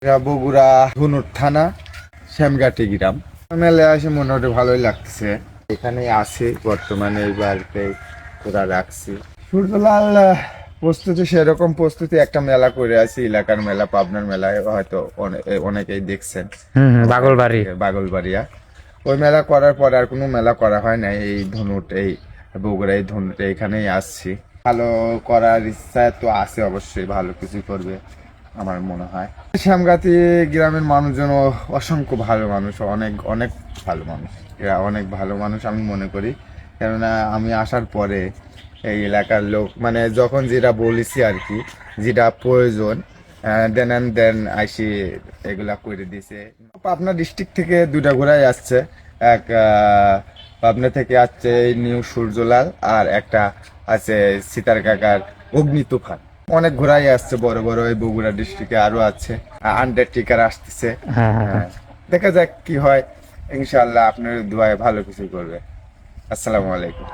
এটা বগুড়া ধুনুর থানা শ্যামঘাটি গ্রাম। মেলায় আসে মোটামুটি ভালোই লাগতেছে। এখানে আছে বর্তমানে এই বাড়িতে ওরা রাখছি। সূর্যলাল প্রস্তুতি সেরকম প্রস্তুতি একটা মেলা করে আছি, এলাকার মেলা, পাবনার মেলায় হয়তো অনেকেই দেখছেন। বাগলবাড়িয়া ওই মেলা করার পর আর কোনো মেলা করা হয় না। এই ধনুট, এই বগুড়া, এই ধনুটে এখানেই আসছি। ভালো করার ইচ্ছা তো আছে, অবশ্যই ভালো কিছু করবে আমার মনে হয়। শ্যামগাতি গ্রামের মানুষজন অসংখ্য ভালো মানুষ, অনেক অনেক ভালো মানুষ। এরা অনেক ভালো মানুষ আমি মনে করি। কেননা আমি আসার পরে এই এলাকার লোক মানে যখন যেটা বলেছি আর কি, যেটা প্রয়োজন দেন আইসি এগুলা করে দিছে। পাবনা ডিস্ট্রিক্ট থেকে দুইটা ঘোড়াই আসছে। এক পাবনা থেকে আসছে এই নিউ সূর্যলাল, আর একটা আছে সিতার কাকার অগ্নি তুফান। অনেক ঘোড়াই আসছে বড় বড়, এই বগুড়া ডিস্ট্রিক্টে আরো আছে। আন্ডারটেকার আসতেছে। দেখা যাক কি হয়। ইনশাল্লাহ আপনার দোয়ায় ভালো কিছু করবে। আসসালামু আলাইকুম।